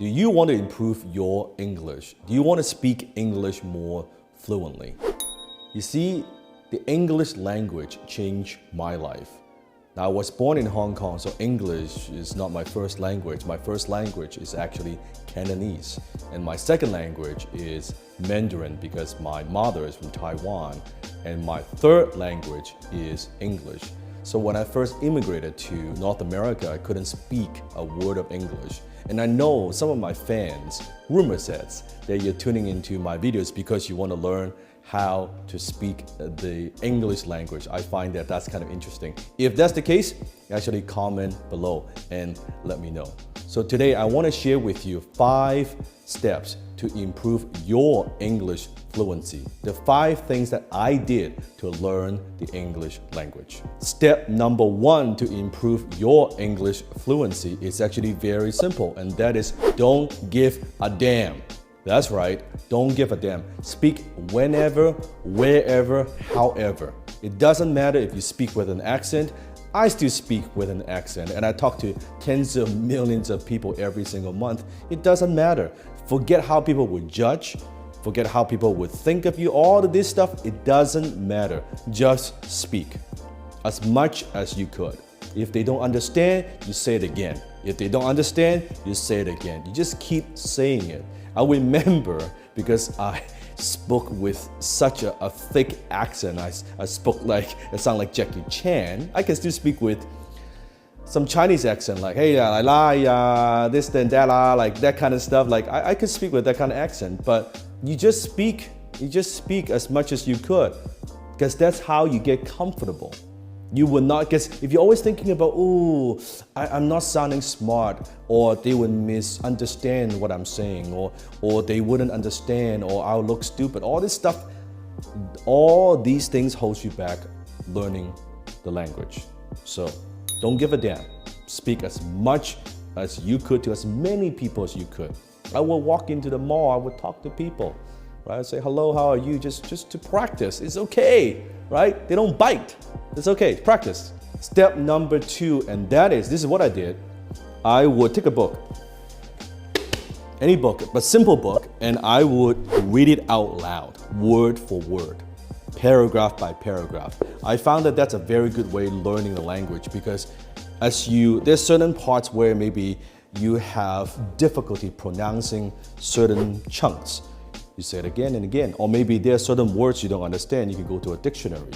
Do you want to improve your English? Do you want to speak English more fluently? You see, the English language changed my life. Now, I was born in Hong Kong, so English is not my first language. My first language is actually Cantonese. And my second language is Mandarin because my mother is from Taiwan. And my third language is English. So when I first immigrated to North America, I couldn't speak a word of English. And I know some of my fans, rumor says, that you're tuning into my videos because you want to learn how to speak the English language. I find that that's kind of interesting. If that's the case, actually comment below and let me know. So today I want to share with you 5 steps to improve your English fluency. The 5 things that I did to learn the English language. Step number 1 to improve your English fluency is actually very simple, and that is don't give a damn. That's right, don't give a damn. Speak whenever, wherever, however. It doesn't matter if you speak with an accent. I still speak with an accent, and I talk to tens of millions of people every single month. It doesn't matter. Forget how people would judge. Forget how people would think of you. All of this stuff, it doesn't matter. Just speak as much as you could. If they don't understand, you say it again. If they don't understand, you say it again. You just keep saying it. I remember because I spoke with such a thick accent. I spoke like, it sounded like Jackie Chan. I can still speak with some Chinese accent, like, hey, this, then that, like that kind of stuff. Like, I can speak with that kind of accent, but you just speak as much as you could, because that's how you get comfortable. You will not, because if you're always thinking about, oh, I'm not sounding smart, or they would misunderstand what I'm saying, or they wouldn't understand, or I'll look stupid, all this stuff, all these things hold you back learning the language. So don't give a damn. Speak as much as you could to as many people as you could. I will walk into the mall, I would talk to people, right? Say, hello, how are you? Just to practice. It's okay, right? They don't bite. It's okay, practice. Step number 2, and this is what I did. I would take a book, any book, but simple book, and I would read it out loud, word for word, paragraph by paragraph. I found that that's a very good way learning the language, because there's certain parts where maybe you have difficulty pronouncing certain chunks. You say it again and again, or maybe there are certain words you don't understand, you can go to a dictionary.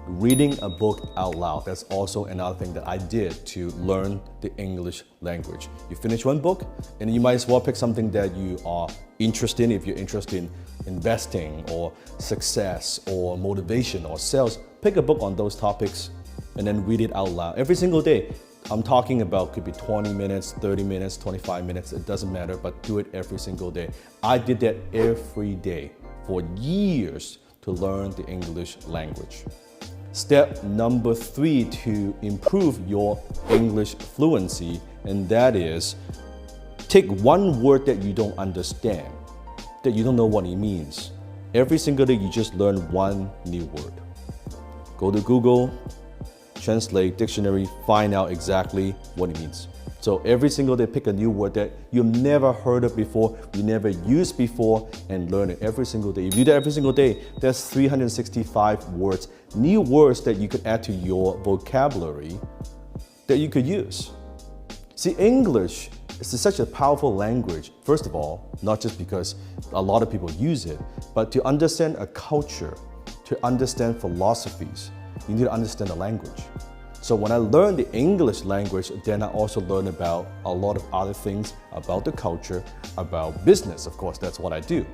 Reading a book out loud, that's also another thing that I did to learn the English language. You finish one book, and you might as well pick something that you are interested in. If you're interested in investing or success or motivation or sales, pick a book on those topics and then read it out loud every single day. I'm talking about could be 20 minutes, 30 minutes, 25 minutes, it doesn't matter, but do it every single day. I did that every day for years to learn the English language. Step number 3 to improve your English fluency, and that is take one word that you don't understand, that you don't know what it means. Every single day you just learn one new word. Go to Google, translate, dictionary, find out exactly what it means. So every single day pick a new word that you've never heard of before, you never used before, and learn it every single day. If you do that every single day, there's 365 words, new words that you could add to your vocabulary that you could use. See, English is such a powerful language, first of all, not just because a lot of people use it, but to understand a culture, to understand philosophies, you need to understand the language. So when I learned the English language, then I also learned about a lot of other things about the culture, about business, of course, that's what I do.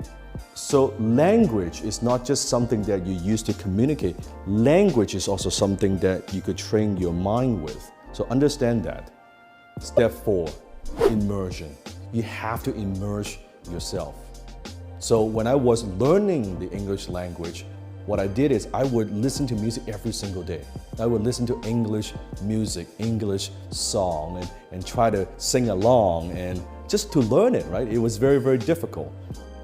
So language is not just something that you use to communicate. Language is also something that you could train your mind with. So understand that. Step 4, immersion. You have to immerse yourself. So when I was learning the English language, what I did is I would listen to music every single day. I would listen to English music, English song, and try to sing along, and just to learn it, right? It was very, very difficult.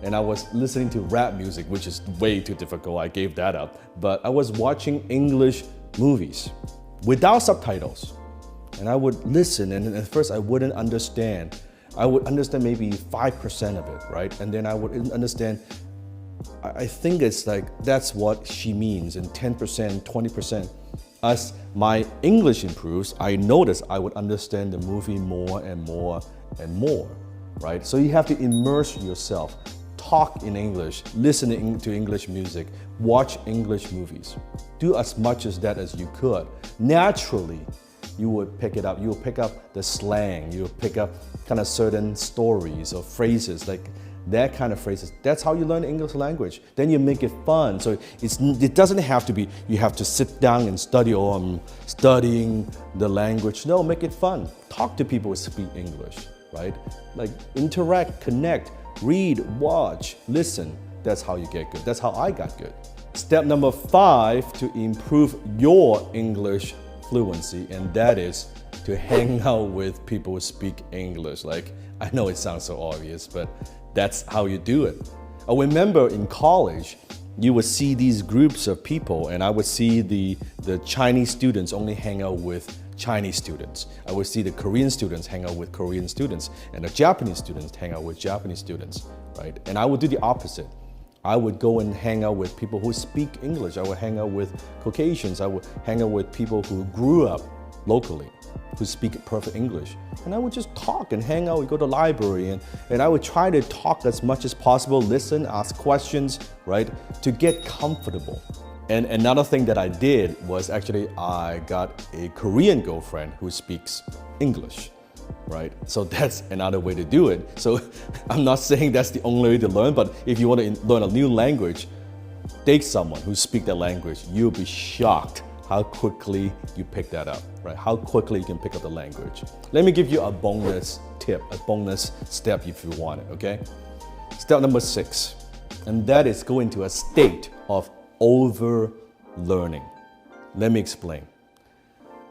And I was listening to rap music, which is way too difficult. I gave that up. But I was watching English movies without subtitles. And I would listen, and at first I wouldn't understand. I would understand maybe 5% of it, right? And then I would understand, I think it's like, that's what she means, and 10%, 20%. As my English improves, I notice I would understand the movie more and more and more, right? So you have to immerse yourself, talk in English, listen to English music, watch English movies. Do as much as that as you could. Naturally, you would pick it up. You will pick up the slang. You will pick up kind of certain stories or phrases, like that kind of phrases. That's how you learn the English language. Then you make it fun. So it doesn't have to be, you have to sit down and study, or I'm studying the language. No, make it fun. Talk to people who speak English, right? Like interact, connect, read, watch, listen. That's how you get good. That's how I got good. Step number 5 to improve your English fluency, and that is to hang out with people who speak English. Like, I know it sounds so obvious, but that's how you do it. I remember in college, you would see these groups of people, and I would see the Chinese students only hang out with Chinese students. I would see the Korean students hang out with Korean students, and the Japanese students hang out with Japanese students, right? And I would do the opposite. I would go and hang out with people who speak English. I would hang out with Caucasians. I would hang out with people who grew up locally, who speak perfect English. And I would just talk and hang out. We go to the library, and I would try to talk as much as possible, listen, ask questions, right, to get comfortable. And another thing that I did was actually I got a Korean girlfriend who speaks English, right? So that's another way to do it. So I'm not saying that's the only way to learn, but if you want to learn a new language, date someone who speaks that language. You'll be shocked how quickly you pick that up, right? How quickly you can pick up the language. Let me give you a bonus tip, a bonus step if you want it, okay? Step number 6, and that is go into a state of over-learning. Let me explain.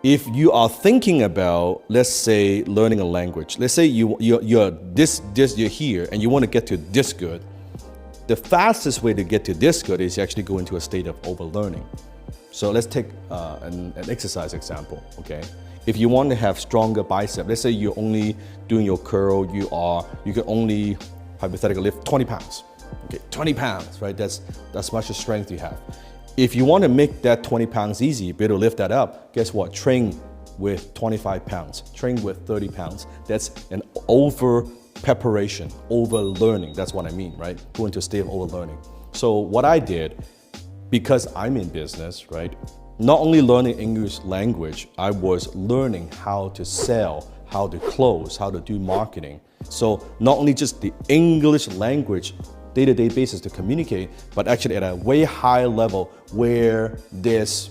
If you are thinking about, let's say, learning a language, let's say you're here and you want to get to this good, the fastest way to get to this good is actually go into a state of over-learning. So let's take an exercise example, okay? If you want to have stronger bicep, let's say you're only doing your curl, you can only hypothetically lift 20 pounds. Okay, 20 pounds, right? That's much of strength you have. If you want to make that 20 pounds easy, be able to lift that up, guess what? Train with 25 pounds, train with 30 pounds. That's an over preparation, over learning. That's what I mean, right? Go into a state of over learning. So what I did, because I'm in business, right? Not only learning English language, I was learning how to sell, how to close, how to do marketing. So not only just the English language day-to-day basis to communicate, but actually at a way higher level where there's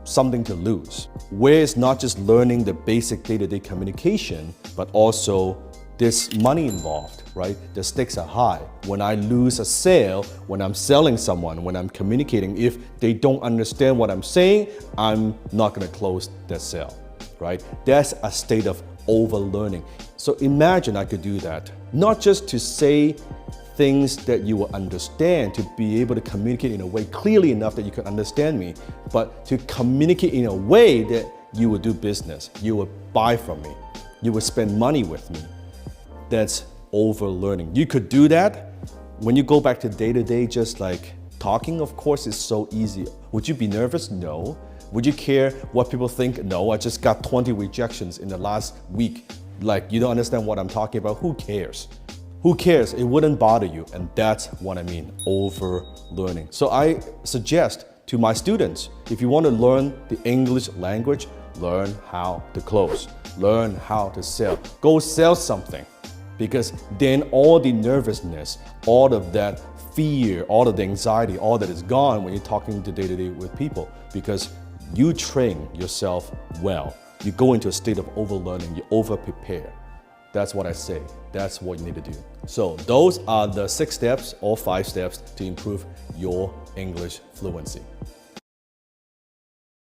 something to lose. Where it's not just learning the basic day-to-day communication, but also there's money involved, right? The stakes are high. When I lose a sale, when I'm selling someone, when I'm communicating, if they don't understand what I'm saying, I'm not gonna close that sale, right? That's a state of over-learning. So imagine I could do that, not just to say things that you will understand, to be able to communicate in a way clearly enough that you can understand me, but to communicate in a way that you will do business, you will buy from me, you will spend money with me. That's over-learning. You could do that when you go back to day-to-day, just like talking, of course, is so easy. Would you be nervous? No. Would you care what people think? No, I just got 20 rejections in the last week. Like, you don't understand what I'm talking about. Who cares? Who cares? It wouldn't bother you. And that's what I mean, over-learning. So I suggest to my students, if you want to learn the English language, learn how to close, learn how to sell. Go sell something, because then all the nervousness, all of that fear, all of the anxiety, all that is gone when you're talking to day-to-day with people, because you train yourself well. You go into a state of over-learning, you over-prepare. That's what I say. That's what you need to do. So those are the 6 steps or 5 steps to improve your English fluency.